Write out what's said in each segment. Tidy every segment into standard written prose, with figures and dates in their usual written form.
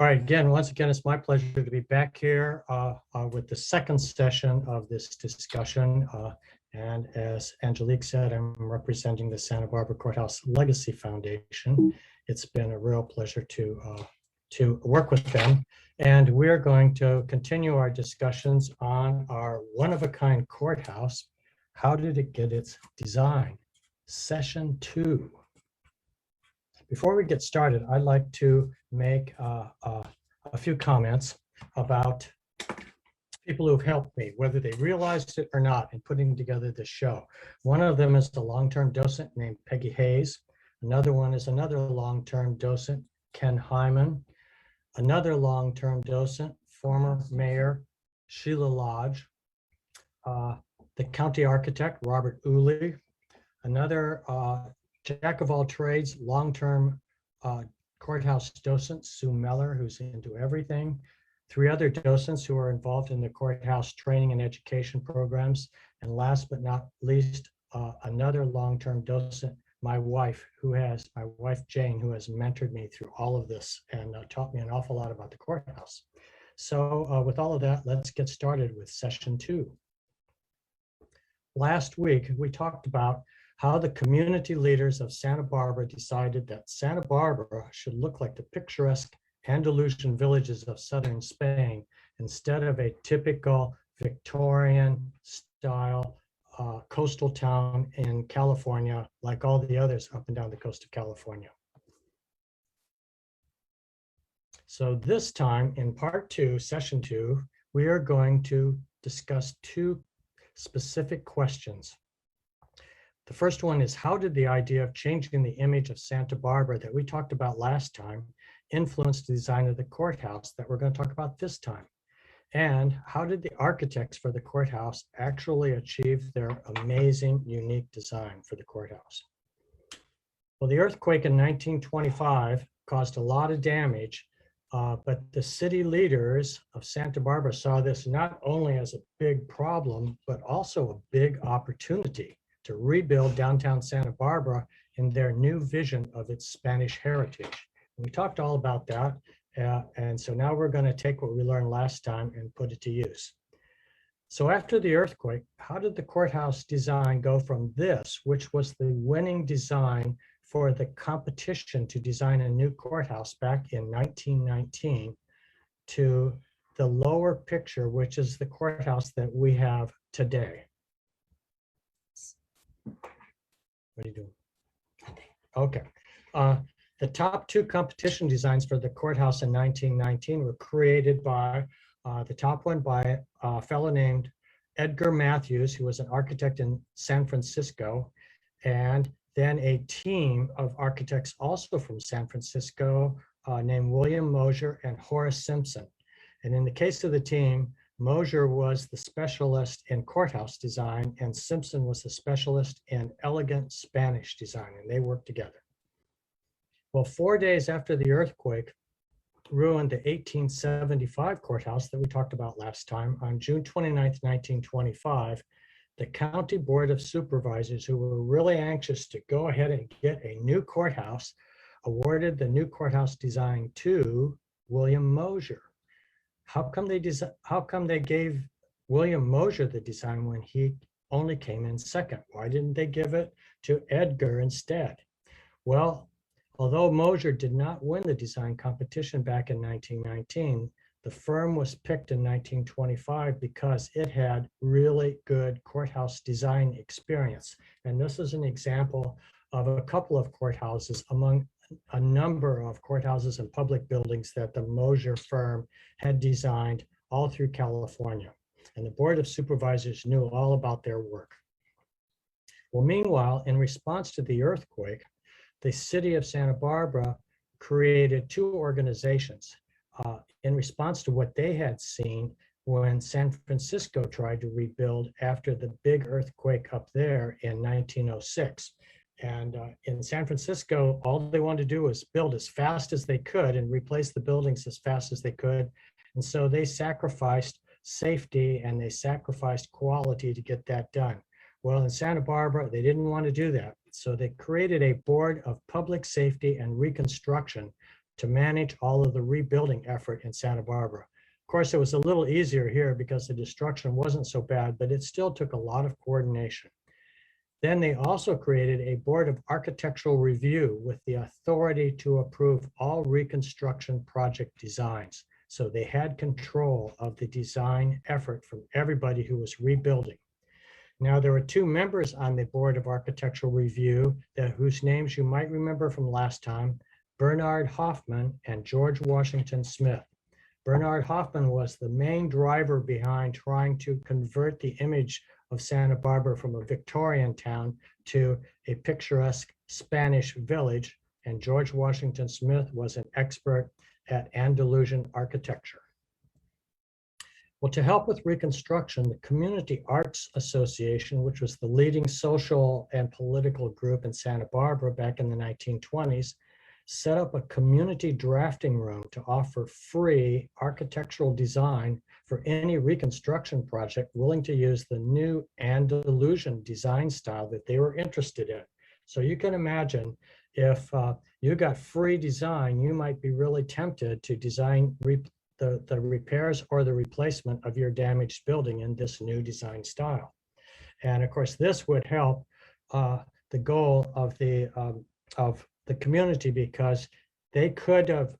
All right, once again, it's my pleasure to be back here with the second session of this discussion. And as Angelique said, I'm representing the Santa Barbara Courthouse Legacy Foundation. It's been a real pleasure to work with them. And we're going to continue our discussions on our one-of-a-kind courthouse. How did it get its design? Session 2. Before we get started, I'd like to make a few comments about people who've helped me, whether they realized it or not, in putting together this show. One of them is a long-term docent named Peggy Hayes. Another one is another long-term docent, Ken Hyman. Another long-term docent, former Mayor Sheila Lodge. The county architect, Robert Uli. Another jack of all trades, long-term courthouse docent, Sue Meller, who's into everything. 3 other docents who are involved in the courthouse training and education programs. And last but not least, another long-term docent, my wife Jane, who has mentored me through all of this and taught me an awful lot about the courthouse. So with all of that, let's get started with session 2. Last week, we talked about how the community leaders of Santa Barbara decided that Santa Barbara should look like the picturesque Andalusian villages of southern Spain instead of a typical Victorian style coastal town in California, like all the others up and down the coast of California. So this time in part 2, session 2, we are going to discuss 2 specific questions. The first one is, how did the idea of changing the image of Santa Barbara that we talked about last time influence the design of the courthouse that we're going to talk about this time? And how did the architects for the courthouse actually achieve their amazing, unique design for the courthouse? Well, the earthquake in 1925 caused a lot of damage, but the city leaders of Santa Barbara saw this not only as a big problem, but also a big opportunity to rebuild downtown Santa Barbara in their new vision of its Spanish heritage. We talked all about that, and so now we're going to take what we learned last time and put it to use. So after the earthquake, how did the courthouse design go from this, which was the winning design for the competition to design a new courthouse back in 1919, to the lower picture, which is the courthouse that we have today? What are you doing? Okay. The top 2 competition designs for the courthouse in 1919 were created by, the top one by a fellow named Edgar Matthews, who was an architect in San Francisco, and then a team of architects also from San Francisco named William Mosier and Horace Simpson. And in the case of the team, Mosier was the specialist in courthouse design, and Simpson was the specialist in elegant Spanish design, and they worked together. Well, 4 days after the earthquake ruined the 1875 courthouse that we talked about last time, on June 29th, 1925, the County Board of Supervisors, who were really anxious to go ahead and get a new courthouse, awarded the new courthouse design to William Mosier. How come they gave William Mosier the design when he only came in second? Why didn't they give it to Edgar instead? Well, although Mosier did not win the design competition back in 1919, the firm was picked in 1925 because it had really good courthouse design experience. And this is an example of a couple of courthouses among a number of courthouses and public buildings that the Mosier firm had designed all through California. And the Board of Supervisors knew all about their work. Well, meanwhile, in response to the earthquake, the city of Santa Barbara created 2 organizations in response to what they had seen when San Francisco tried to rebuild after the big earthquake up there in 1906. And in San Francisco, all they wanted to do was build as fast as they could and replace the buildings as fast as they could. And so they sacrificed safety and they sacrificed quality to get that done. Well, in Santa Barbara, they didn't want to do that. So they created a board of public safety and reconstruction to manage all of the rebuilding effort in Santa Barbara. Of course, it was a little easier here because the destruction wasn't so bad, but it still took a lot of coordination. Then they also created a board of architectural review with the authority to approve all reconstruction project designs. So they had control of the design effort from everybody who was rebuilding. Now, there were two members on the board of architectural review whose names you might remember from last time, Bernard Hoffman and George Washington Smith. Bernard Hoffman was the main driver behind trying to convert the image of Santa Barbara from a Victorian town to a picturesque Spanish village, and George Washington Smith was an expert at Andalusian architecture. Well, to help with reconstruction, the Community Arts Association, which was the leading social and political group in Santa Barbara back in the 1920s, set up a community drafting room to offer free architectural design for any reconstruction project willing to use the new Andalusian design style that they were interested in. So you can imagine if you got free design, you might be really tempted to design the repairs or the replacement of your damaged building in this new design style. And of course, this would help the goal of the community, because they could have,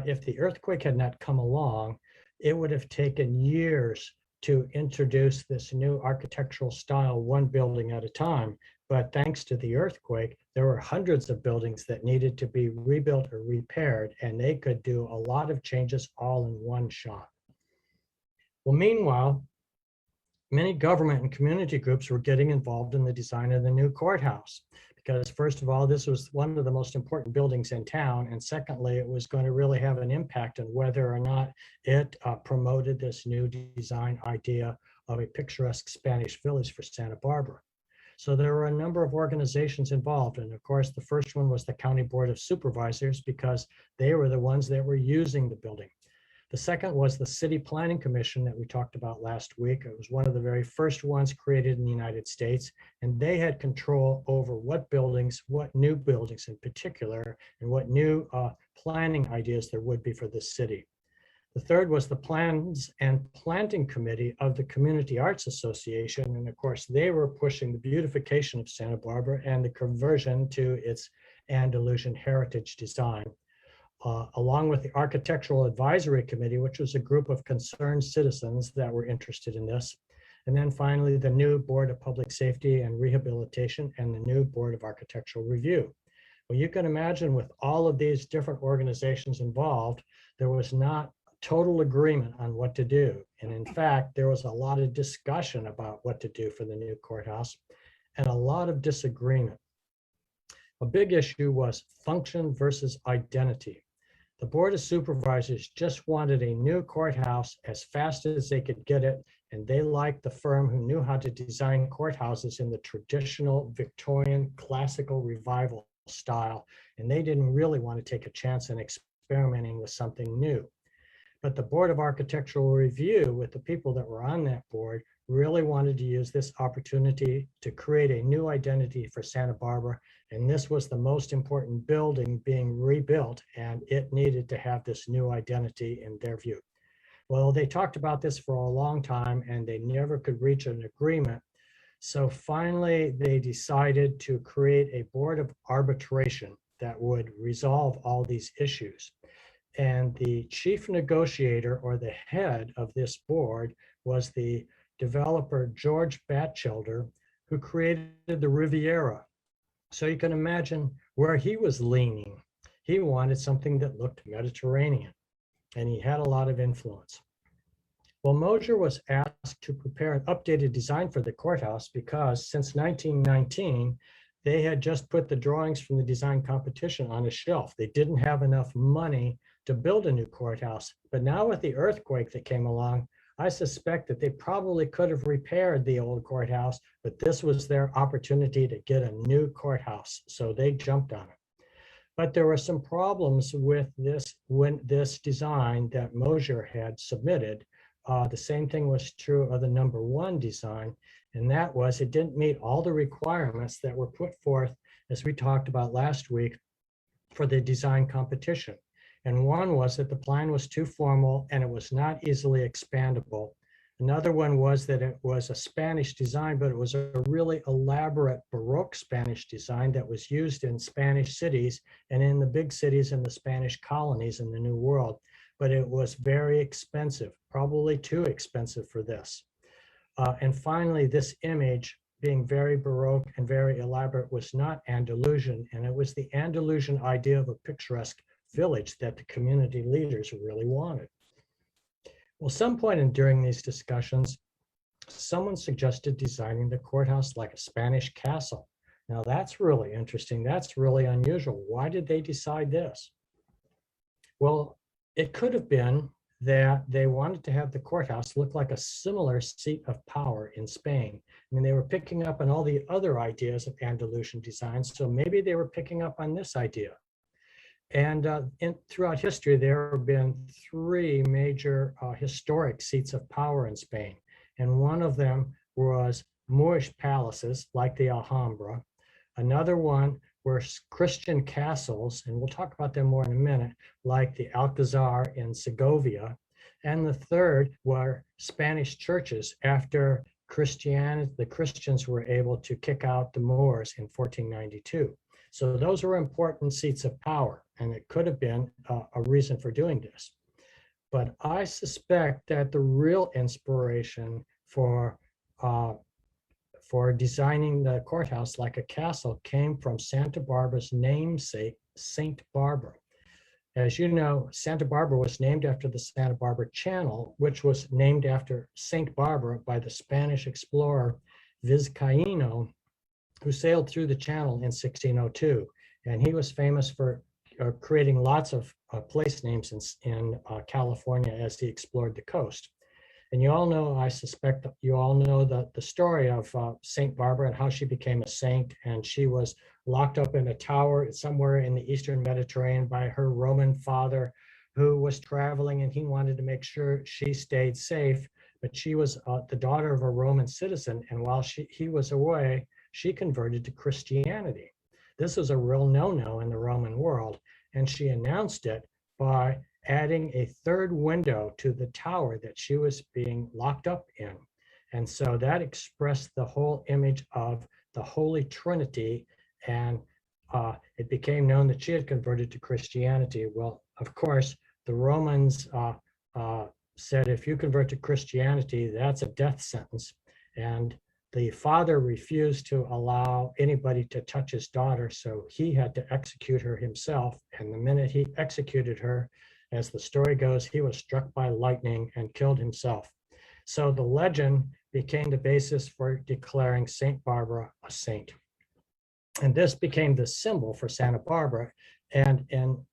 if the earthquake had not come along, it would have taken years to introduce this new architectural style, one building at a time. But thanks to the earthquake, there were hundreds of buildings that needed to be rebuilt or repaired, and they could do a lot of changes all in one shot. Well, meanwhile, many government and community groups were getting involved in the design of the new courthouse, because first of all, this was one of the most important buildings in town, and secondly, it was going to really have an impact on whether or not it promoted this new design idea of a picturesque Spanish village for Santa Barbara. So there were a number of organizations involved, and of course, the first one was the County Board of Supervisors, because they were the ones that were using the building. The second was the City Planning Commission that we talked about last week. It was one of the very first ones created in the United States, and they had control over what buildings, what new buildings in particular, and what new planning ideas there would be for the city. The third was the Plans and Planting Committee of the Community Arts Association, and of course, they were pushing the beautification of Santa Barbara and the conversion to its Andalusian heritage design. Along with the Architectural Advisory Committee, which was a group of concerned citizens that were interested in this. And then finally, the new Board of Public Safety and Rehabilitation and the new Board of Architectural Review. Well, you can imagine with all of these different organizations involved, there was not total agreement on what to do. And in fact, there was a lot of discussion about what to do for the new courthouse and a lot of disagreement. A big issue was function versus identity. The Board of Supervisors just wanted a new courthouse as fast as they could get it, and they liked the firm who knew how to design courthouses in the traditional Victorian classical revival style, and they didn't really want to take a chance in experimenting with something new. But the Board of Architectural Review, with the people that were on that board, really wanted to use this opportunity to create a new identity for Santa Barbara. And this was the most important building being rebuilt, and it needed to have this new identity in their view. Well, they talked about this for a long time and they never could reach an agreement. So finally, they decided to create a board of arbitration that would resolve all these issues. And the chief negotiator, or the head of this board, was the developer George Batchelder, who created the Riviera. So you can imagine where he was leaning. He wanted something that looked Mediterranean, and he had a lot of influence. Well, Mosier was asked to prepare an updated design for the courthouse because since 1919, they had just put the drawings from the design competition on a shelf. They didn't have enough money to build a new courthouse. But now with the earthquake that came along, I suspect that they probably could have repaired the old courthouse, but this was their opportunity to get a new courthouse. So they jumped on it. But there were some problems with this design that Mosier had submitted. The same thing was true of the #1 design, and that was it didn't meet all the requirements that were put forth, as we talked about last week, for the design competition. And one was that the plan was too formal and it was not easily expandable. Another one was that it was a Spanish design, but it was a really elaborate Baroque Spanish design that was used in Spanish cities and in the big cities in the Spanish colonies in the New World. But it was very expensive, probably too expensive for this. And finally, this image, being very Baroque and very elaborate, was not Andalusian, and it was the Andalusian idea of a picturesque village that the community leaders really wanted. Well, some point in during these discussions, someone suggested designing the courthouse like a Spanish castle. Now that's really interesting. That's really unusual. Why did they decide this? Well, it could have been that they wanted to have the courthouse look like a similar seat of power in Spain. I mean, they were picking up on all the other ideas of Andalusian design, so maybe they were picking up on this idea. And throughout history, there have been three major historic seats of power in Spain. And one of them was Moorish palaces like the Alhambra. Another one were Christian castles, and we'll talk about them more in a minute, like the Alcazar in Segovia. And the third were Spanish churches after Christianity, the Christians were able to kick out the Moors in 1492. So those were important seats of power, and it could have been a reason for doing this. But I suspect that the real inspiration for designing the courthouse like a castle came from Santa Barbara's namesake, Saint Barbara. As you know, Santa Barbara was named after the Santa Barbara Channel, which was named after Saint Barbara by the Spanish explorer Vizcaíno, who sailed through the channel in 1602. And he was famous for creating lots of place names in California as he explored the coast. And you all know, I suspect you all know the story of Saint Barbara and how she became a saint. And she was locked up in a tower somewhere in the Eastern Mediterranean by her Roman father, who was traveling, and he wanted to make sure she stayed safe. But she was the daughter of a Roman citizen. And while he was away, she converted to Christianity. This was a real no-no in the Roman world, and she announced it by adding a third window to the tower that she was being locked up in. And so that expressed the whole image of the Holy Trinity, and it became known that she had converted to Christianity. Well, of course, the Romans said, if you convert to Christianity, that's a death sentence. And the father refused to allow anybody to touch his daughter, so he had to execute her himself. And the minute he executed her, as the story goes, he was struck by lightning and killed himself. So the legend became the basis for declaring Saint Barbara a saint. And this became the symbol for Santa Barbara, and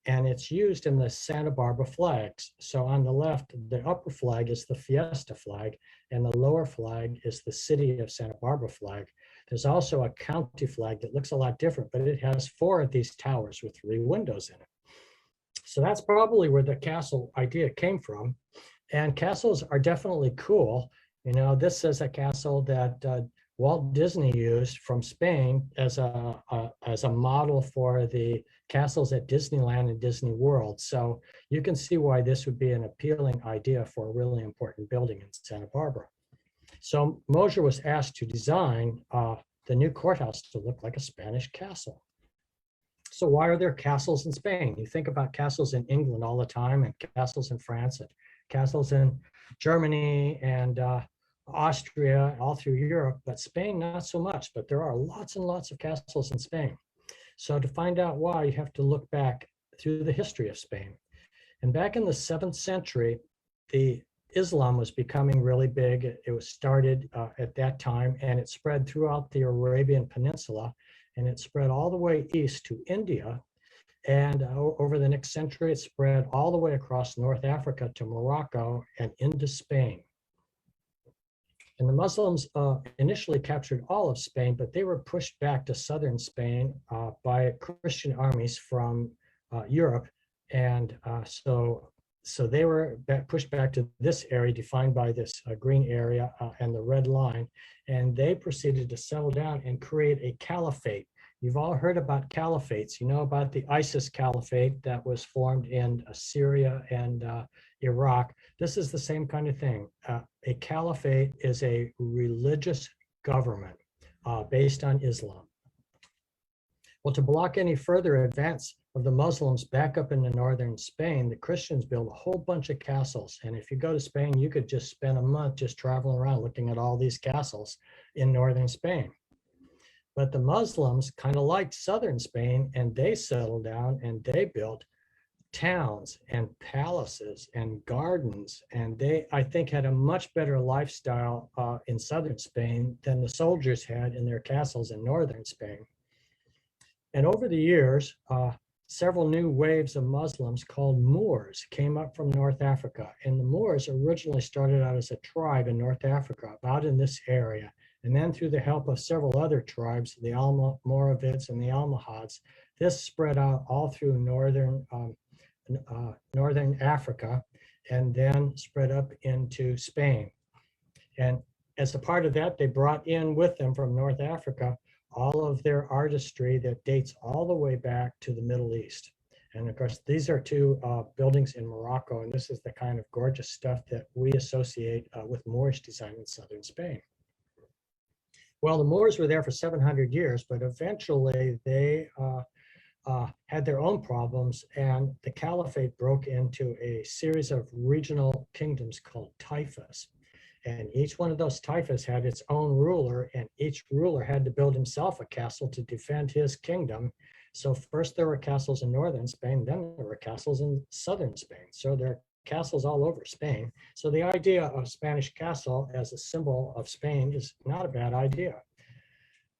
it's used in the Santa Barbara flags. So on the left, the upper flag is the Fiesta flag, and the lower flag is the City of Santa Barbara flag. There's also a county flag that looks a lot different, but it has 4 of these towers with 3 windows in it. So that's probably where the castle idea came from. And castles are definitely cool. You know, this is a castle that Walt Disney used from Spain as a model for the castles at Disneyland and Disney World. So you can see why this would be an appealing idea for a really important building in Santa Barbara. So Mosier was asked to design the new courthouse to look like a Spanish castle. So why are there castles in Spain? You think about castles in England all the time, and castles in France, and castles in Germany and Austria, all through Europe, but Spain, not so much. But there are lots and lots of castles in Spain. So to find out why, you have to look back through the history of Spain. And back in the 7th century, the Islam was becoming really big. It was started at that time, and it spread throughout the Arabian Peninsula, and it spread all the way east to India. And over the next century, it spread all the way across North Africa to Morocco and into Spain. And the Muslims initially captured all of Spain, but they were pushed back to southern Spain by Christian armies from Europe. And so they were pushed back to this area defined by this green area and the red line. And they proceeded to settle down and create a caliphate. You've all heard about caliphates. You know about the ISIS caliphate that was formed in Syria and Iraq. This is the same kind of thing. A caliphate is a religious government based on Islam. Well, to block any further advance of the Muslims back up into northern Spain, the Christians built a whole bunch of castles. And if you go to Spain, you could just spend a month just traveling around looking at all these castles in northern Spain. But the Muslims kind of liked southern Spain, and they settled down and they built towns and palaces and gardens. And they, I think, had a much better lifestyle in southern Spain than the soldiers had in their castles in northern Spain. And over the years, several new waves of Muslims called Moors came up from North Africa. And the Moors originally started out as a tribe in North Africa, about in this area. And then through the help of several other tribes, the Almoravids and the Almohads, this spread out all through northern Africa, and then spread up into Spain. And as a part of that, they brought in with them from North Africa all of their artistry that dates all the way back to the Middle East. And of course, these are two buildings in Morocco, and this is the kind of gorgeous stuff that we associate with Moorish design in southern Spain. Well, the Moors were there for 700 years, but eventually they had their own problems, and the caliphate broke into a series of regional kingdoms called taifas. And each one of those taifas had its own ruler, and each ruler had to build himself a castle to defend his kingdom. So first there were castles in northern Spain, then there were castles in southern Spain. So there are castles all over Spain. So the idea of Spanish castle as a symbol of Spain is not a bad idea.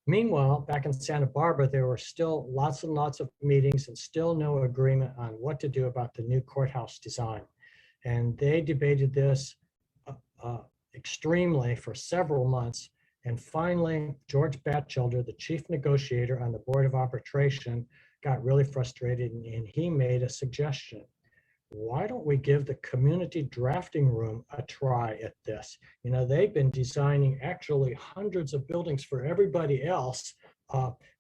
Meanwhile, back in Santa Barbara, there were still lots and lots of meetings and still no agreement on what to do about the new courthouse design. And they debated this extremely for several months. And finally, George Batchelder, the chief negotiator on the Board of Arbitration, got really frustrated, and he made a suggestion. Why don't we give the community drafting room a try at this? You know, they've been designing actually hundreds of buildings for everybody else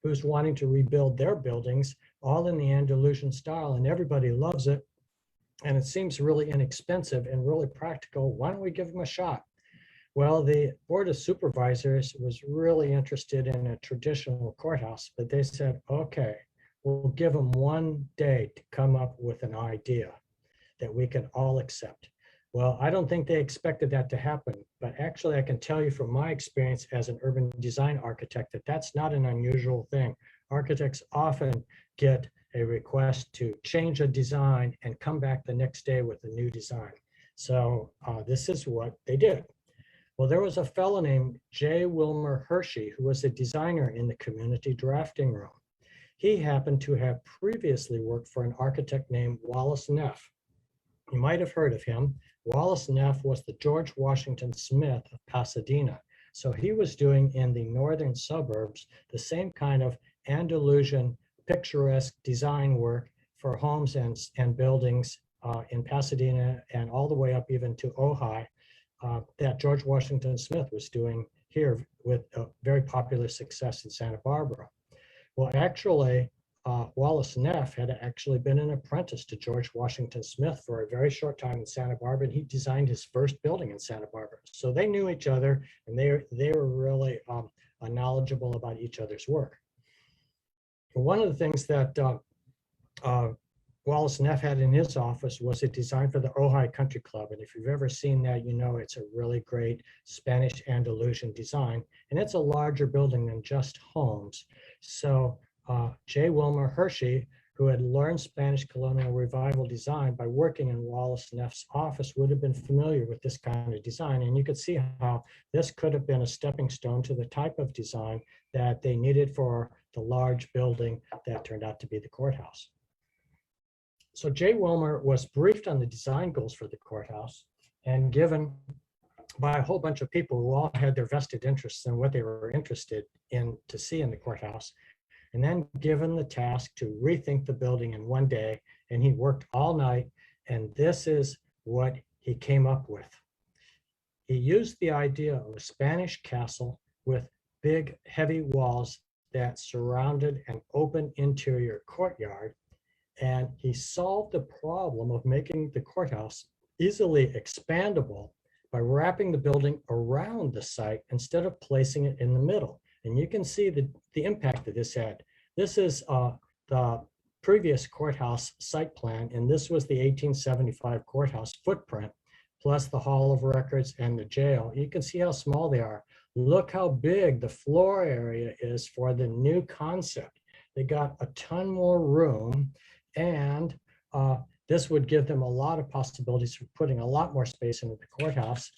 who's wanting to rebuild their buildings, all in the Andalusian style, and everybody loves it. And it seems really inexpensive and really practical. Why don't we give them a shot? Well, the Board of Supervisors was really interested in a traditional courthouse, but they said, okay, we'll give them 1 day to come up with an idea that we can all accept. Well, I don't think they expected that to happen, but actually I can tell you from my experience as an urban design architect that that's not an unusual thing. Architects often get a request to change a design and come back the next day with a new design. So this is what they did. Well, there was a fellow named J. Wilmer Hershey who was a designer in the community drafting room. He happened to have previously worked for an architect named Wallace Neff. You might have heard of him. Wallace Neff was the George Washington Smith of Pasadena. So he was doing in the northern suburbs the same kind of Andalusian picturesque design work for homes and buildings in Pasadena and all the way up even to Ojai that George Washington Smith was doing here with a very popular success in Santa Barbara. Well, actually, Wallace Neff had actually been an apprentice to George Washington Smith for a very short time in Santa Barbara, and he designed his first building in Santa Barbara. So they knew each other, and they were really knowledgeable about each other's work. One of the things that Wallace Neff had in his office was a design for the Ojai Country Club. And if you've ever seen that, you know it's a really great Spanish Andalusian design. And it's a larger building than just homes. So J. Wilmer Hershey, who had learned Spanish colonial revival design by working in Wallace Neff's office, would have been familiar with this kind of design. And you could see how this could have been a stepping stone to the type of design that they needed for the large building that turned out to be the courthouse. So J. Wilmer was briefed on the design goals for the courthouse and given by a whole bunch of people who all had their vested interests in what they were interested in to see in the courthouse, and then given the task to rethink the building in 1 day. And he worked all night, and this is what he came up with. He used the idea of a Spanish castle with big, heavy walls that surrounded an open interior courtyard, and he solved the problem of making the courthouse easily expandable by wrapping the building around the site instead of placing it in the middle. And you can see the impact that this had. This is the previous courthouse site plan, and this was the 1875 courthouse footprint, plus the Hall of Records and the jail. You can see how small they are. Look how big the floor area is for the new concept. They got a ton more room, and this would give them a lot of possibilities for putting a lot more space into the courthouse.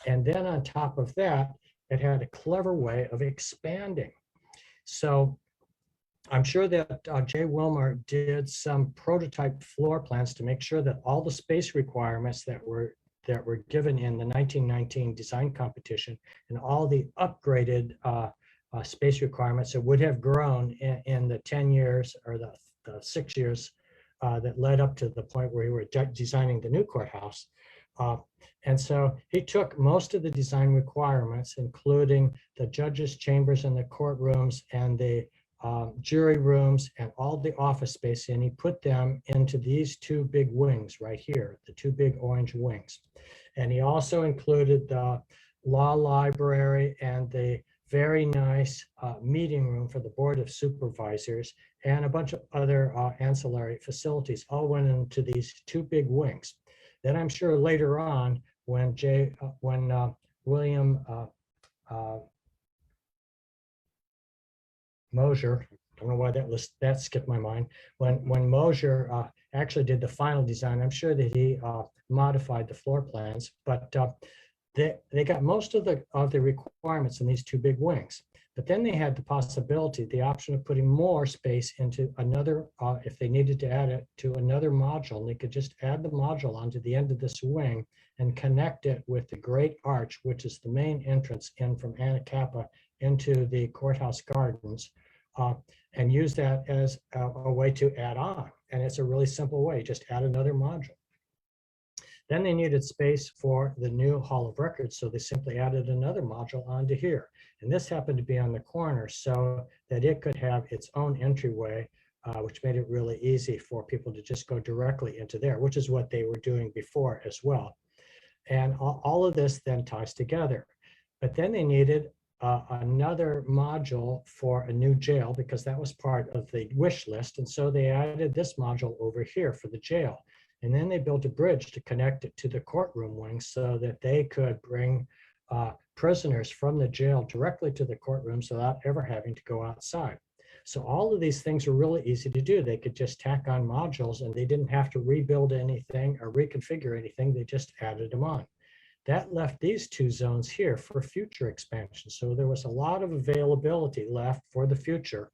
And then on top of that, it had a clever way of expanding. So I'm sure that Jay Wilmer did some prototype floor plans to make sure that all the space requirements that were given in the 1919 design competition and all the upgraded space requirements that would have grown in the 10 years or the 6 years that led up to the point where we were designing the new courthouse. And so he took most of the design requirements, including the judges' chambers and the courtrooms and the jury rooms and all the office space, and he put them into these two big wings right here, the two big orange wings. And he also included the law library and the very nice meeting room for the Board of Supervisors and a bunch of other ancillary facilities all went into these two big wings. Then I'm sure later on when William Mosier, I don't know why that skipped my mind. When Mosier actually did the final design, I'm sure that he modified the floor plans, but they got most of the requirements in these two big wings. But then they had the possibility, the option of putting more space into another, if they needed to add it to another module, and they could just add the module onto the end of this wing and connect it with the Great Arch, which is the main entrance in from Anacapa into the courthouse gardens, and use that as a way to add on. And it's a really simple way, just add another module. Then they needed space for the new Hall of Records, so they simply added another module onto here. And this happened to be on the corner so that it could have its own entryway, which made it really easy for people to just go directly into there, which is what they were doing before as well. And all of this then ties together. But then they needed another module for a new jail because that was part of the wish list. And so they added this module over here for the jail. And then they built a bridge to connect it to the courtroom wing so that they could bring prisoners from the jail directly to the courtrooms without ever having to go outside. So all of these things are really easy to do. They could just tack on modules and they didn't have to rebuild anything or reconfigure anything. They just added them on. That left these two zones here for future expansion. So there was a lot of availability left for the future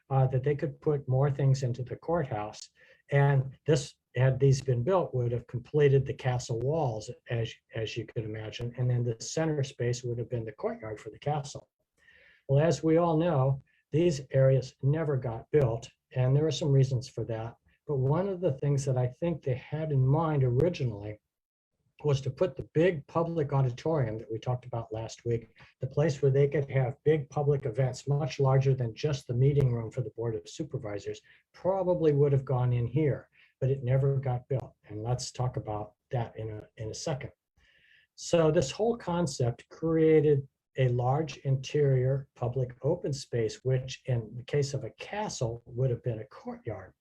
that they could put more things into the courthouse. And this, had these been built, would have completed the castle walls, as you could imagine. And then the center space would have been the courtyard for the castle. Well, as we all know, these areas never got built, and there are some reasons for that. But one of the things that I think they had in mind originally was to put the big public auditorium that we talked about last week, the place where they could have big public events, much larger than just the meeting room for the Board of Supervisors, probably would have gone in here, but it never got built. And let's talk about that in a second. So this whole concept created a large interior public open space, which in the case of a castle would have been a courtyard,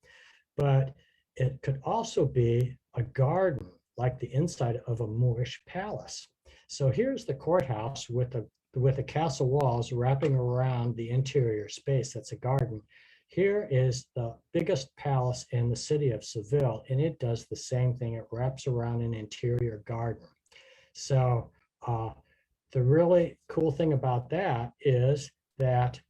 but it could also be a garden, like the inside of a Moorish palace. So here's the courthouse with the castle walls wrapping around the interior space. That's a garden. Here is the biggest palace in the city of Seville, and it does the same thing. It wraps around an interior garden. So the really cool thing about that is that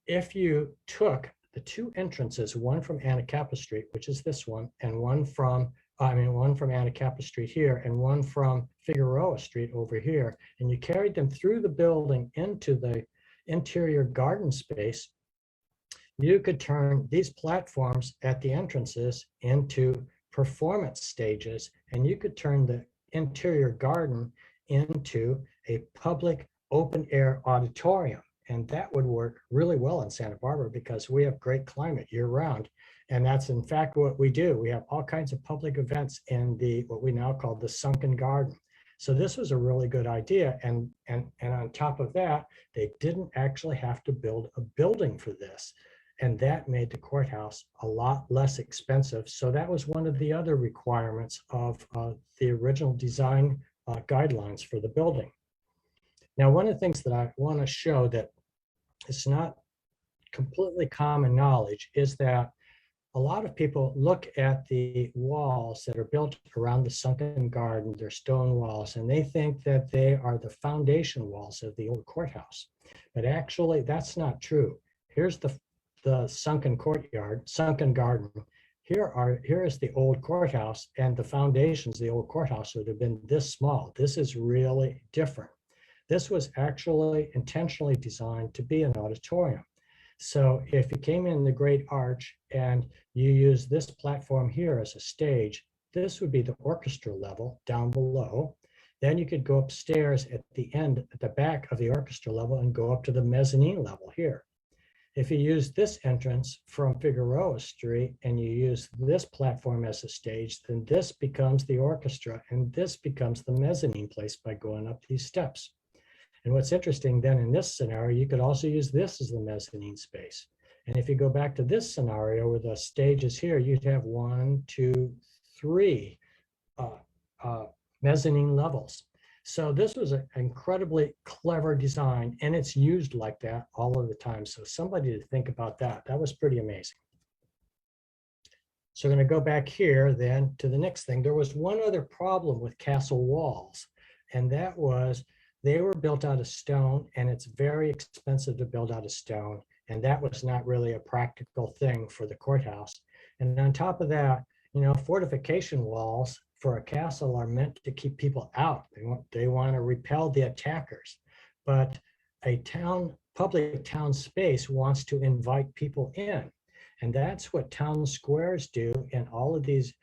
if you took the two entrances, one from Anacapa Street, which is this one, and one from Anacapa Street here and one from Figueroa Street over here, and you carried them through the building into the interior garden space, you could turn these platforms at the entrances into performance stages, and you could turn the interior garden into a public open air auditorium. And that would work really well in Santa Barbara because we have great climate year round. And that's in fact what we do. We have all kinds of public events in the what we now call the sunken garden. So this was a really good idea. And on top of that, they didn't actually have to build a building for this. And that made the courthouse a lot less expensive. So that was one of the other requirements of the original design guidelines for the building. Now, one of the things that I want to show that it's not completely common knowledge is that a lot of people look at the walls that are built around the sunken garden, they're stone walls, and they think that they are the foundation walls of the old courthouse. But actually, that's not true. Here's the sunken courtyard, sunken garden. Here is the old courthouse, and the foundations of the old courthouse would have been this small. This is really different. This was actually intentionally designed to be an auditorium. So if you came in the Great Arch and you use this platform here as a stage, this would be the orchestra level down below. Then you could go upstairs at the end, at the back of the orchestra level, and go up to the mezzanine level here. If you use this entrance from Figueroa Street and you use this platform as a stage, then this becomes the orchestra and this becomes the mezzanine place by going up these steps. And what's interesting then in this scenario, you could also use this as the mezzanine space. And if you go back to this scenario where the stage is here, you'd have 1, 2, 3 mezzanine levels. So this was an incredibly clever design, and it's used like that all of the time. So somebody to think about that. That was pretty amazing. So I'm going to go back here then to the next thing. There was one other problem with castle walls, and that was they were built out of stone, and it's very expensive to build out of stone. And that was not really a practical thing for the courthouse. And on top of that, fortification walls for a castle are meant to keep people out. They want to repel the attackers. But a public town space wants to invite people in. And that's what town squares do in all of these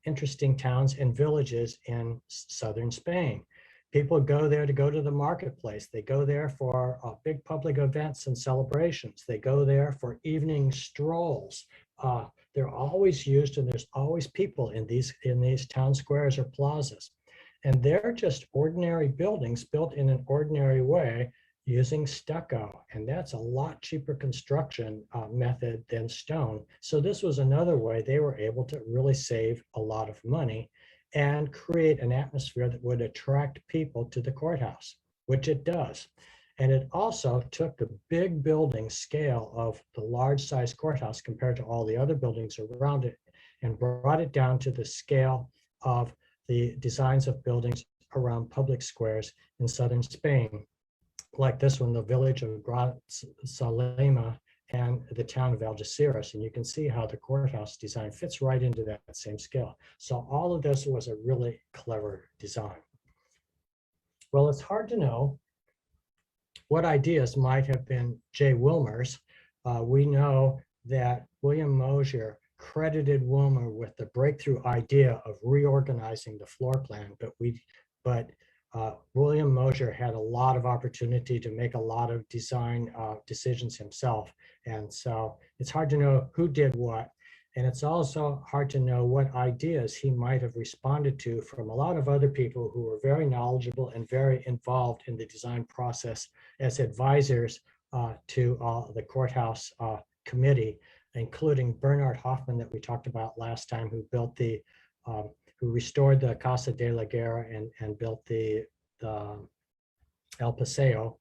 interesting towns and villages in southern Spain. People go there to go to the marketplace. They go there for big public events and celebrations. They go there for evening strolls. They're always used, and there's always people in these town squares or plazas. And they're just ordinary buildings built in an ordinary way using stucco. And that's a lot cheaper construction method than stone. So this was another way they were able to really save a lot of money and create an atmosphere that would attract people to the courthouse, which it does. And it also took the big building scale of the large size courthouse compared to all the other buildings around it and brought it down to the scale of the designs of buildings around public squares in southern Spain, like this one, the village of Grazalema and the town of Algeciras. And you can see how the courthouse design fits right into that same scale. So all of this was a really clever design. Well, it's hard to know what ideas might have been J. Wilmer's. We know that William Mosier credited Wilmer with the breakthrough idea of reorganizing the floor plan, but William Mosier had a lot of opportunity to make a lot of design decisions himself. And so it's hard to know who did what. And it's also hard to know what ideas he might have responded to from a lot of other people who were very knowledgeable and very involved in the design process as advisors to the courthouse committee, including Bernard Hoffman that we talked about last time, who built who restored the Casa de la Guerra and built the El Paseo.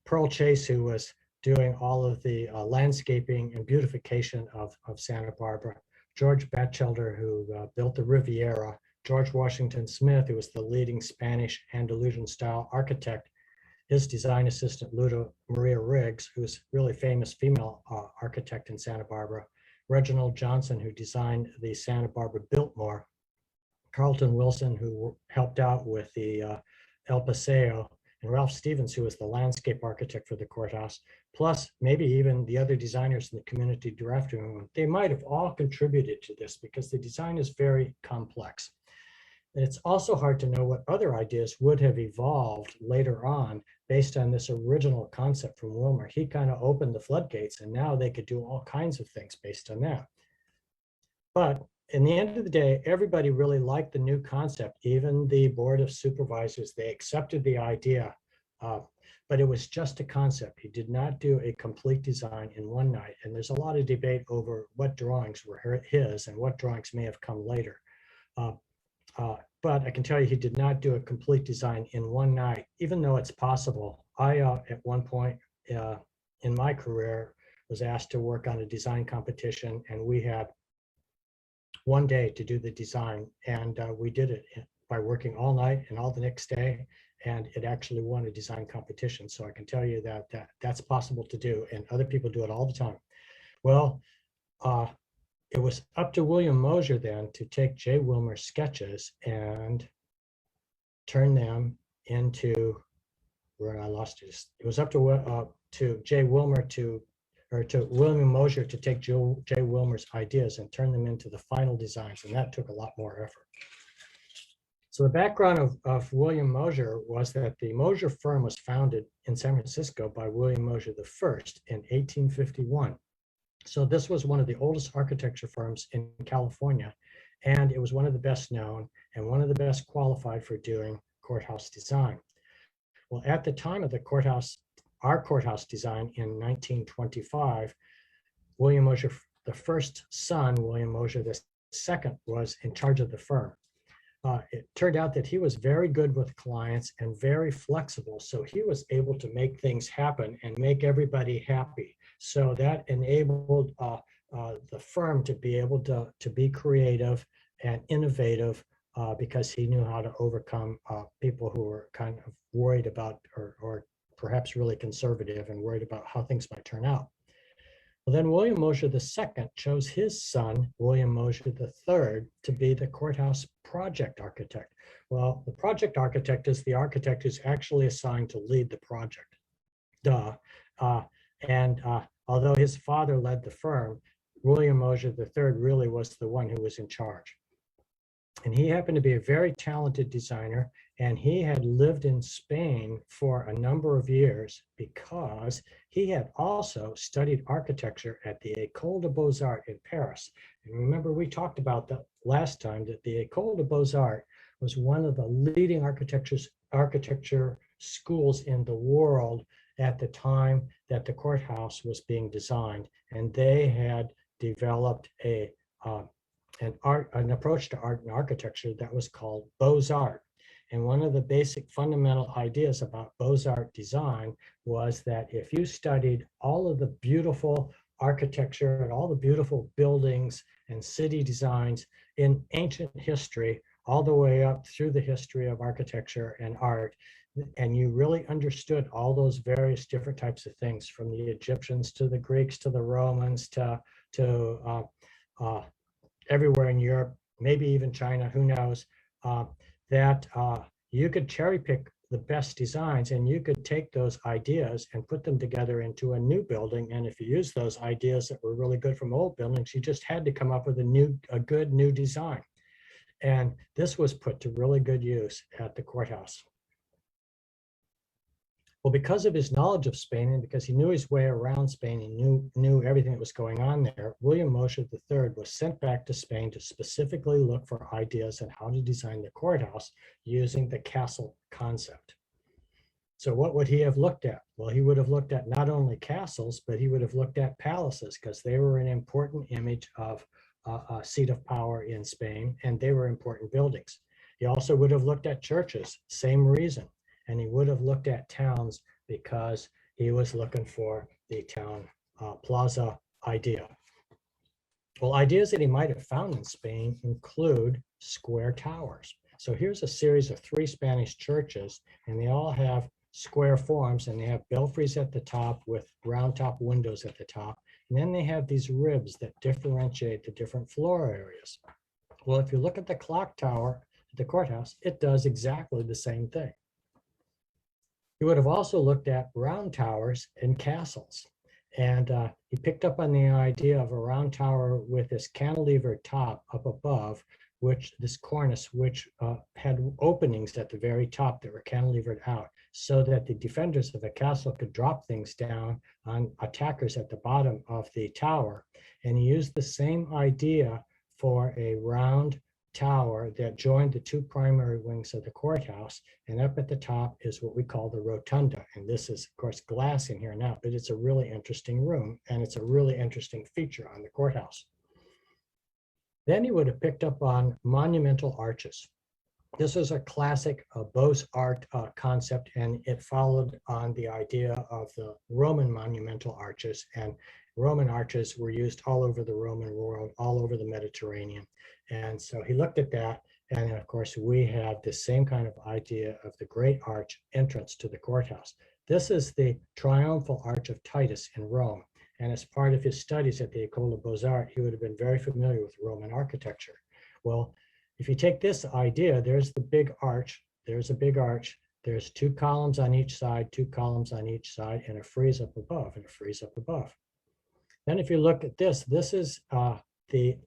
Pearl Chase, who was doing all of the landscaping and beautification of Santa Barbara. George Batchelder, who built the Riviera. George Washington Smith, who was the leading Spanish Andalusian style architect. His design assistant, Luda Maria Riggs, who's a really famous female architect in Santa Barbara. Reginald Johnson, who designed the Santa Barbara Biltmore. Carlton Wilson, who helped out with the El Paseo, and Ralph Stevens, who was the landscape architect for the courthouse, plus maybe even the other designers in the community drafting room. They might have all contributed to this because the design is very complex. It's also hard to know what other ideas would have evolved later on based on this original concept from Wilmer. He kind of opened the floodgates, and now they could do all kinds of things based on that. But in the end of the day, everybody really liked the new concept. Even the board of supervisors, they accepted the idea, but it was just a concept. He did not do a complete design in one night. And there's a lot of debate over what drawings were his and what drawings may have come later. But I can tell you he did not do a complete design in one night, even though it's possible. I, at one point in my career, was asked to work on a design competition, and we had one day to do the design, and we did it by working all night and all the next day, and it actually won a design competition. So I can tell you that, that's possible to do, and other people do it all the time. Well, it was up to William Mosher then to take J. Wilmer's sketches and turn them into, where I lost it. It was up to J. Wilmer to William Mosher to take J. Wilmer's ideas and turn them into the final designs, and that took a lot more effort. So the background of William Mosher was that the Mosher firm was founded in San Francisco by William Mosher I in 1851. So this was one of the oldest architecture firms in California, and it was one of the best known and one of the best qualified for doing courthouse design. Well, at the time of the courthouse, our courthouse design in 1925, William Mosher, the first son, William Mosher II, was in charge of the firm. It turned out that he was very good with clients and very flexible, so he was able to make things happen and make everybody happy. So that enabled the firm to be able to be creative and innovative because he knew how to overcome people who were kind of worried about or perhaps really conservative and worried about how things might turn out. Well, then William Mosher II chose his son, William Mosher III, to be the courthouse project architect. Well, the project architect is the architect who's actually assigned to lead the project. Although his father led the firm, William Mosher III really was the one who was in charge. And he happened to be a very talented designer, and he had lived in Spain for a number of years because he had also studied architecture at the École des Beaux-Arts in Paris. And remember, we talked about that last time, that the École des Beaux-Arts was one of the leading architecture schools in the world at the time that the courthouse was being designed. And they had developed an approach to art and architecture that was called Beaux-Arts. And one of the basic fundamental ideas about Beaux-Arts design was that if you studied all of the beautiful architecture and all the beautiful buildings and city designs in ancient history, all the way up through the history of architecture and art, and you really understood all those various different types of things, from the Egyptians to the Greeks to the Romans to everywhere in Europe, maybe even China, who knows, that you could cherry pick the best designs, and you could take those ideas and put them together into a new building. And if you use those ideas that were really good from old buildings, you just had to come up with a good new design. And this was put to really good use at the courthouse. Well, because of his knowledge of Spain and because he knew his way around Spain, he knew everything that was going on there, William Mosher III was sent back to Spain to specifically look for ideas on how to design the courthouse using the castle concept. So what would he have looked at? Well, he would have looked at not only castles, but he would have looked at palaces, because they were an important image of a seat of power in Spain, and they were important buildings. He also would have looked at churches, same reason. And he would have looked at towns because he was looking for the town plaza idea. Well, ideas that he might have found in Spain include square towers. So here's a series of 3 Spanish churches, and they all have square forms, and they have belfries at the top with round top windows at the top. And then they have these ribs that differentiate the different floor areas. Well, if you look at the clock tower at the courthouse, it does exactly the same thing. He would have also looked at round towers and castles. And he picked up on the idea of a round tower with this cantilever top up above, this cornice, which had openings at the very top that were cantilevered out, so that the defenders of the castle could drop things down on attackers at the bottom of the tower. And he used the same idea for a round tower that joined the two primary wings of the courthouse. And up at the top is what we call the rotunda. And this is, of course, glass in here now, but it's a really interesting room, and it's a really interesting feature on the courthouse. Then he would have picked up on monumental arches. This is a classic Beaux Art concept, and it followed on the idea of the Roman monumental arches. And Roman arches were used all over the Roman world, all over the Mediterranean. And so he looked at that, and of course we have the same kind of idea of the great arch entrance to the courthouse. This is the Triumphal Arch of Titus in Rome. And as part of his studies at the École des Beaux-Arts, he would have been very familiar with Roman architecture. Well, if you take this idea, there's the big arch, there's a big arch, there's two columns on each side, two columns on each side, and a frieze up above, and a frieze up above. Then if you look at this, this is the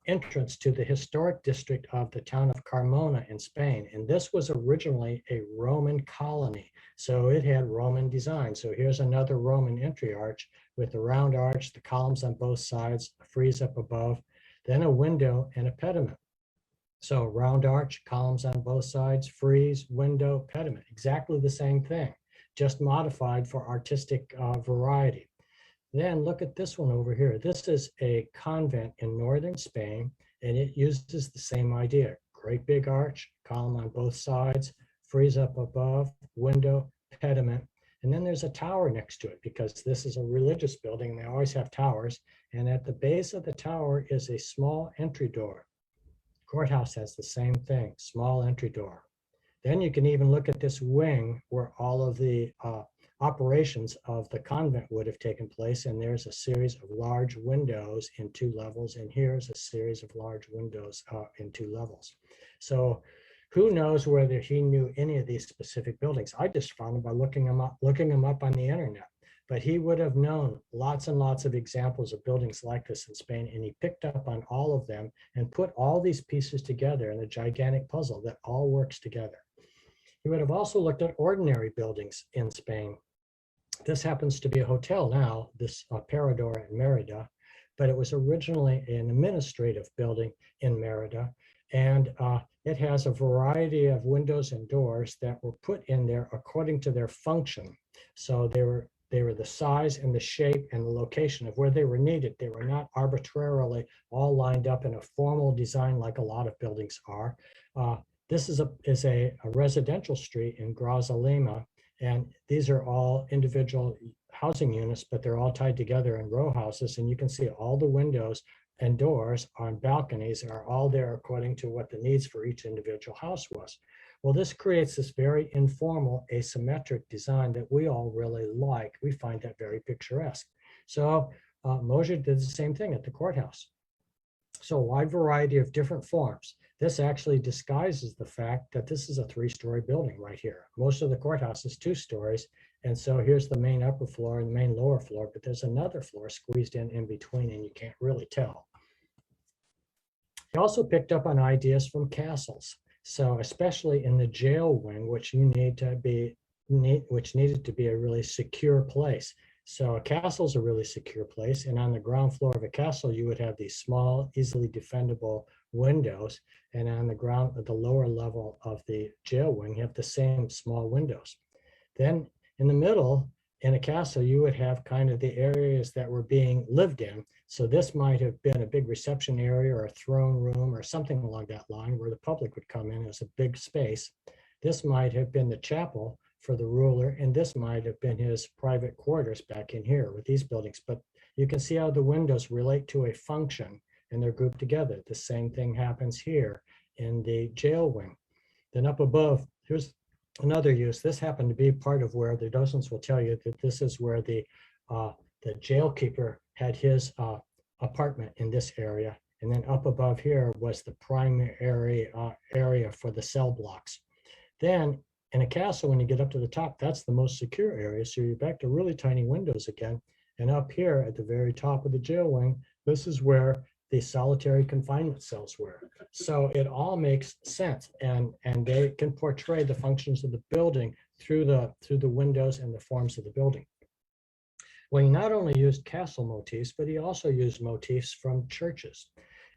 entrance to the historic district of the town of Carmona in Spain. And this was originally a Roman colony. So it had Roman design. So here's another Roman entry arch with a round arch, the columns on both sides, a frieze up above, then a window and a pediment. So round arch, columns on both sides, frieze, window, pediment, exactly the same thing, just modified for artistic variety. Then look at this one over here. This is a convent in northern Spain, and it uses the same idea. Great big arch, column on both sides, frieze up above, window, pediment. And then there's a tower next to it, because this is a religious building and they always have towers. And at the base of the tower is a small entry door. Courthouse has the same thing, small entry door. Then you can even look at this wing where all of the operations of the convent would have taken place, and there's a series of large windows in two levels, and here's a series of large windows in two levels. So who knows whether he knew any of these specific buildings? I just found them by looking them up on the internet. But he would have known lots and lots of examples of buildings like this in Spain, and he picked up on all of them and put all these pieces together in a gigantic puzzle that all works together. He would have also looked at ordinary buildings in Spain. This happens to be a hotel now, this Parador in Merida, but it was originally an administrative building in Merida, and it has a variety of windows and doors that were put in there according to their function. So they were the size and the shape and the location of where they were needed. They were not arbitrarily all lined up in a formal design like a lot of buildings are. This is a residential street in Grazalema, and these are all individual housing units, but they're all tied together in row houses. And you can see all the windows and doors on balconies are all there according to what the needs for each individual house was. Well, this creates this very informal, asymmetric design that we all really like. We find that very picturesque. So Mosier did the same thing at the courthouse. So a wide variety of different forms. This actually disguises the fact that this is a three-story building right here. Most of the courthouse is 2 stories. And so here's the main upper floor and the main lower floor, but there's another floor squeezed in between, and you can't really tell. He also picked up on ideas from castles. So especially in the jail wing, which needed to be a really secure place. So a castle is a really secure place, and on the ground floor of a castle, you would have these small, easily defendable windows, and on the ground, at the lower level of the jail wing, you have the same small windows. Then in the middle, in a castle, you would have kind of the areas that were being lived in. So this might have been a big reception area or a throne room or something along that line where the public would come in as a big space. This might have been the chapel for the ruler, and this might have been his private quarters back in here with these buildings. But you can see how the windows relate to a function and they're grouped together. The same thing happens here in the jail wing. Then up above, here's another use. This happened to be part of where the docents will tell you that this is where the jail keeper had his apartment in this area. And then up above here was the primary area for the cell blocks. Then in a castle, when you get up to the top, that's the most secure area. So you're back to really tiny windows again. And up here at the very top of the jail wing, this is where the solitary confinement cells were. So it all makes sense, and they can portray the functions of the building through the windows and the forms of the building. Well, he not only used castle motifs, but he also used motifs from churches.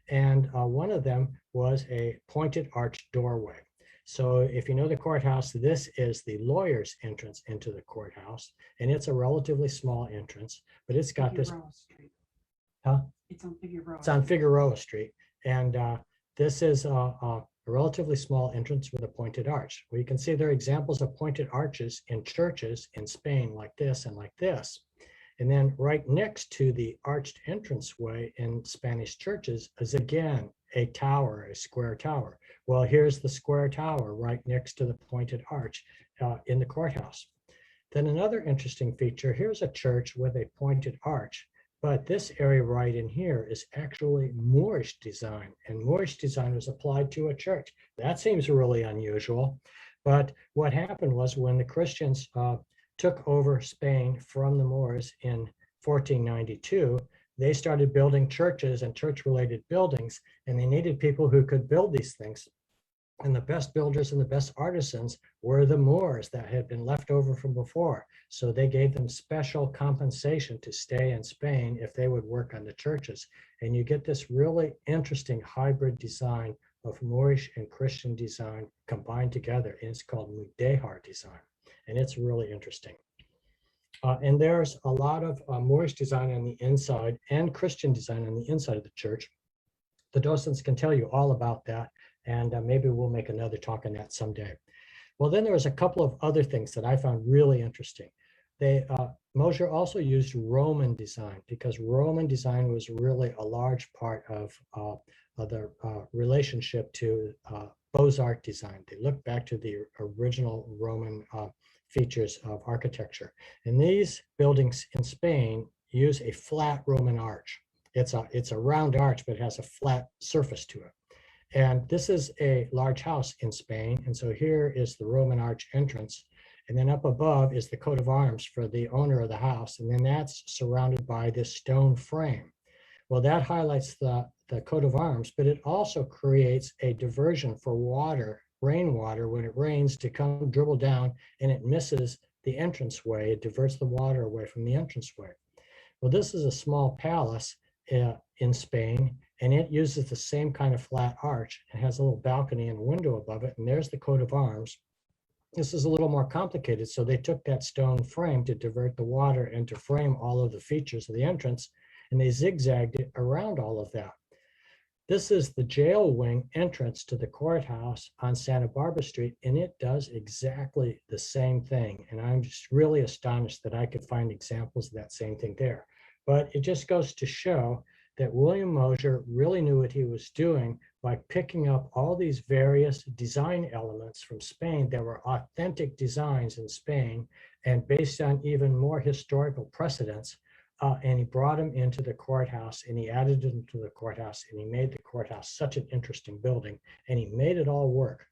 And one of them was a pointed arch doorway. So if you know the courthouse, this is the lawyer's entrance into the courthouse, and it's a relatively small entrance, but it's got this. Huh? It's on Figueroa. It's on Figueroa Street, and this is a relatively small entrance with a pointed arch. Well, you can see there are examples of pointed arches in churches in Spain, like this and like this. And then right next to the arched entranceway in Spanish churches is again a tower, a square tower. Well, here's the square tower right next to the pointed arch in the courthouse. Then another interesting feature, here's a church with a pointed arch, but this area right in here is actually Moorish design, and Moorish design was applied to a church. That seems really unusual, but what happened was when the Christians took over Spain from the Moors in 1492, they started building churches and church-related buildings, and they needed people who could build these things. And the best builders and the best artisans were the Moors that had been left over from before. So they gave them special compensation to stay in Spain if they would work on the churches. And you get this really interesting hybrid design of Moorish and Christian design combined together, and it's called Mudéjar design. And it's really interesting. And there's a lot of Moorish design on the inside and Christian design on the inside of the church. The docents can tell you all about that, and maybe we'll make another talk on that someday. Well, then there was a couple of other things that I found really interesting. Mosier also used Roman design, because Roman design was really a large part of the relationship to Beaux-Arts design. They look back to the original Roman features of architecture. And these buildings in Spain use a flat Roman arch. It's a round arch, but it has a flat surface to it. And this is a large house in Spain. And so here is the Roman arch entrance. And then up above is the coat of arms for the owner of the house. And then that's surrounded by this stone frame. Well, that highlights the coat of arms, but it also creates a diversion for water, rainwater, when it rains, to come dribble down, and it misses the entranceway. It diverts the water away from the entranceway. Well, this is a small palace in Spain, and it uses the same kind of flat arch. It has a little balcony and a window above it, and there's the coat of arms. This is a little more complicated, so they took that stone frame to divert the water and to frame all of the features of the entrance, and they zigzagged it around all of that. This is the jail wing entrance to the courthouse on Santa Barbara Street, and it does exactly the same thing. And I'm just really astonished that I could find examples of that same thing there. But it just goes to show that William Mosier really knew what he was doing by picking up all these various design elements from Spain that were authentic designs in Spain and based on even more historical precedents. And he brought them into the courthouse, and he added them to the courthouse, and he made the courthouse such an interesting building, and he made it all work.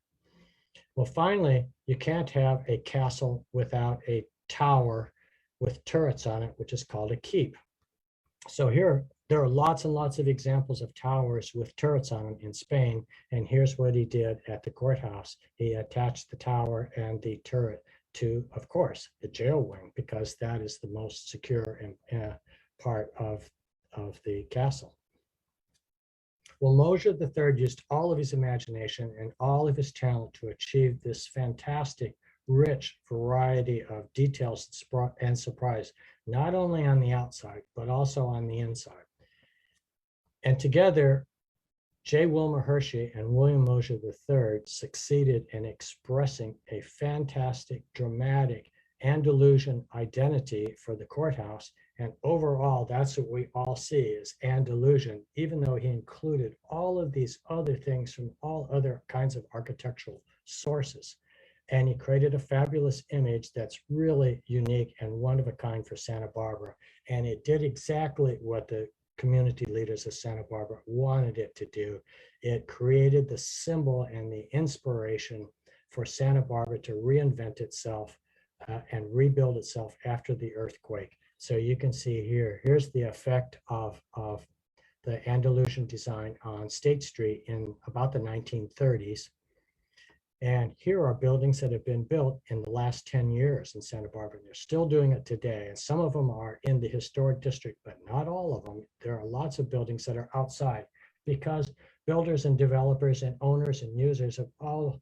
Well, finally, you can't have a castle without a tower with turrets on it, which is called a keep. So here, there are lots and lots of examples of towers with turrets on them in Spain, and here's what he did at the courthouse. He attached the tower and the turret to, of course, the jail wing, because that is the most secure part of the castle. Well, Mosier III used all of his imagination and all of his talent to achieve this fantastic, rich variety of details and surprise, not only on the outside, but also on the inside. And together, J. Wilmer Hershey and William Mosier III succeeded in expressing a fantastic, dramatic, Andalusian identity for the courthouse. And overall, that's what we all see is Andalusian, even though he included all of these other things from all other kinds of architectural sources. And he created a fabulous image that's really unique and one of a kind for Santa Barbara. And it did exactly what the community leaders of Santa Barbara wanted it to do. It created the symbol and the inspiration for Santa Barbara to reinvent itself and rebuild itself after the earthquake. So you can see here, here's the effect of the Andalusian design on State Street in about the 1930s. And here are buildings that have been built in the last 10 years in Santa Barbara. They're still doing it today. And some of them are in the historic district, but not all of them. There are lots of buildings that are outside because builders and developers and owners and users have all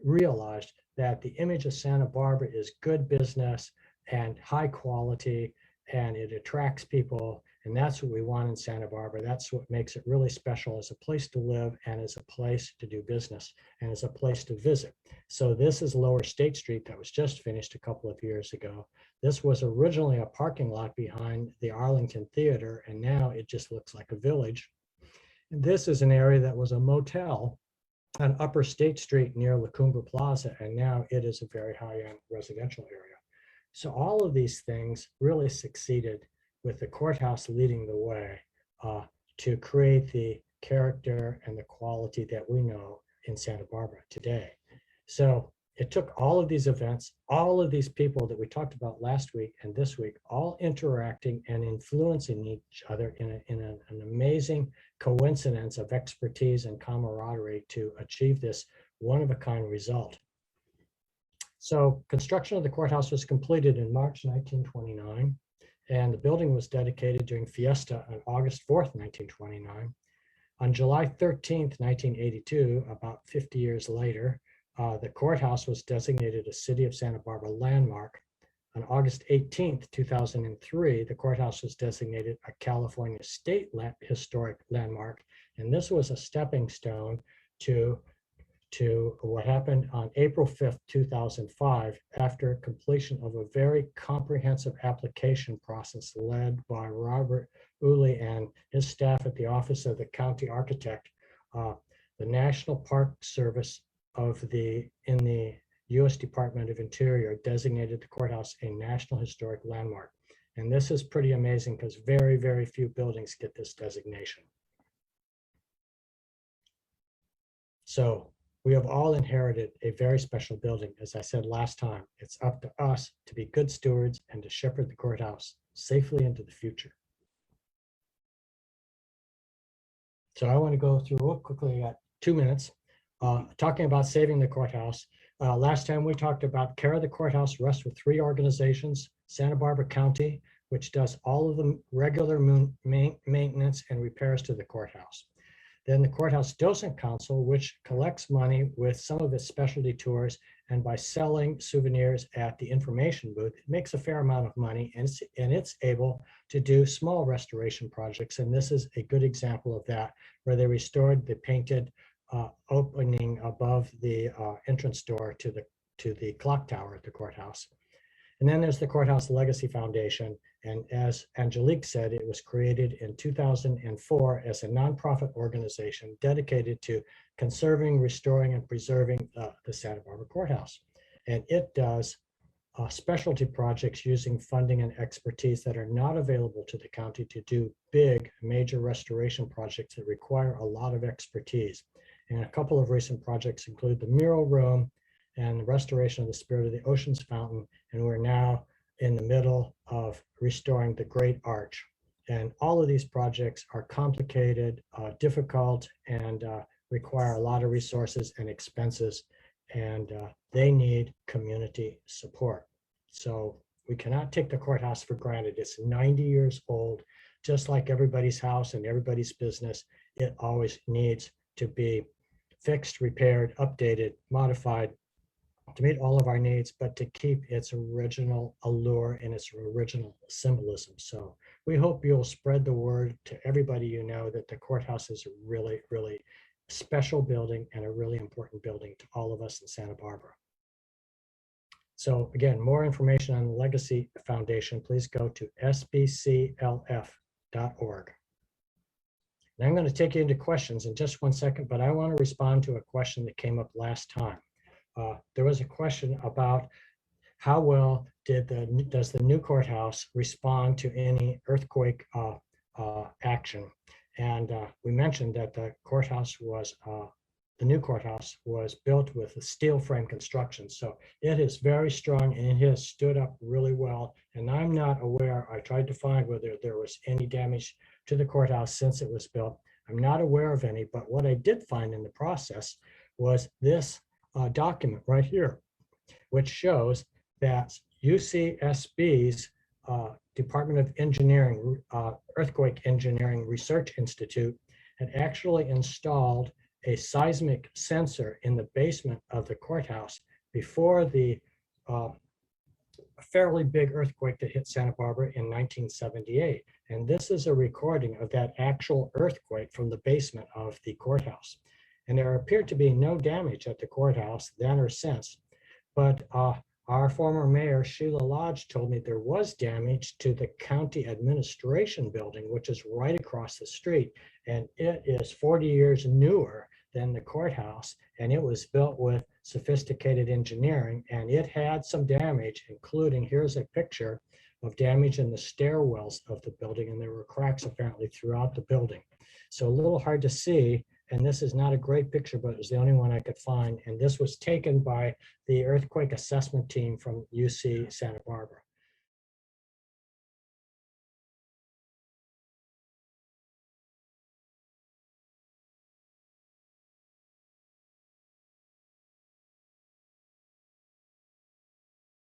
realized that the image of Santa Barbara is good business and high quality, and it attracts people. And that's what we want in Santa Barbara. That's what makes it really special as a place to live and as a place to do business and as a place to visit. So this is Lower State Street that was just finished a couple of years ago. This was originally a parking lot behind the Arlington Theater, and now it just looks like a village. And this is an area that was a motel on Upper State Street near La Cumbre Plaza, and now it is a very high-end residential area. So all of these things really succeeded with the courthouse leading the way to create the character and the quality that we know in Santa Barbara today. So it took all of these events, all of these people that we talked about last week and this week, all interacting and influencing each other in an amazing coincidence of expertise and camaraderie to achieve this one-of-a-kind result. So construction of the courthouse was completed in March 1929, and the building was dedicated during Fiesta on August 4th, 1929. On July 13th, 1982, about 50 years later, the courthouse was designated a City of Santa Barbara landmark. On August 18th, 2003, the courthouse was designated a California State Historic Landmark, and this was a stepping stone to what happened on April 5th, 2005, after completion of a very comprehensive application process led by Robert Uli and his staff at the Office of the County Architect. The National Park Service in the U.S. Department of Interior designated the courthouse a National Historic Landmark. And this is pretty amazing because very, very few buildings get this designation. So we have all inherited a very special building. As I said last time, it's up to us to be good stewards and to shepherd the courthouse safely into the future. So I want to go through real quickly, I got 2 minutes, talking about saving the courthouse. Last time we talked about care of the courthouse rests with 3 organizations: Santa Barbara County, which does all of the regular maintenance and repairs to the courthouse. Then the Courthouse Docent Council, which collects money with some of its specialty tours, and by selling souvenirs at the information booth, it makes a fair amount of money, and it's able to do small restoration projects. And this is a good example of that, where they restored the painted opening above the entrance door to the clock tower at the courthouse. And then there's the Courthouse Legacy Foundation. And as Angelique said, it was created in 2004 as a nonprofit organization dedicated to conserving, restoring, and preserving the Santa Barbara Courthouse. And it does specialty projects using funding and expertise that are not available to the county to do big major restoration projects that require a lot of expertise. And a couple of recent projects include the mural room and the restoration of the Spirit of the Oceans fountain. And we're now in the middle of restoring the Great Arch. And all of these projects are complicated, difficult, and require a lot of resources and expenses, and they need community support. So we cannot take the courthouse for granted. It's 90 years old. Just like everybody's house and everybody's business, it always needs to be fixed, repaired, updated, modified, to meet all of our needs, but to keep its original allure and its original symbolism. So we hope you'll spread the word to everybody you know that the courthouse is a really, really special building and a really important building to all of us in Santa Barbara. So again, more information on the Legacy Foundation, please go to sbclf.org. Now I'm going to take you into questions in just 1 second, but I want to respond to a question that came up last time. There was a question about how well does the new courthouse respond to any earthquake action? And we mentioned that the new courthouse was built with a steel frame construction. So it is very strong and it has stood up really well. And I'm not aware, I tried to find whether there was any damage to the courthouse since it was built. I'm not aware of any, but what I did find in the process was this document right here, which shows that UCSB's Department of Engineering, Earthquake Engineering Research Institute had actually installed a seismic sensor in the basement of the courthouse before the fairly big earthquake that hit Santa Barbara in 1978. And this is a recording of that actual earthquake from the basement of the courthouse. And there appeared to be no damage at the courthouse then or since. But our former mayor, Sheila Lodge, told me there was damage to the county administration building, which is right across the street. And it is 40 years newer than the courthouse. And it was built with sophisticated engineering. And it had some damage, including, here's a picture of damage in the stairwells of the building. And there were cracks apparently throughout the building. So a little hard to see. And this is not a great picture, but it was the only one I could find. And this was taken by the earthquake assessment team from UC Santa Barbara.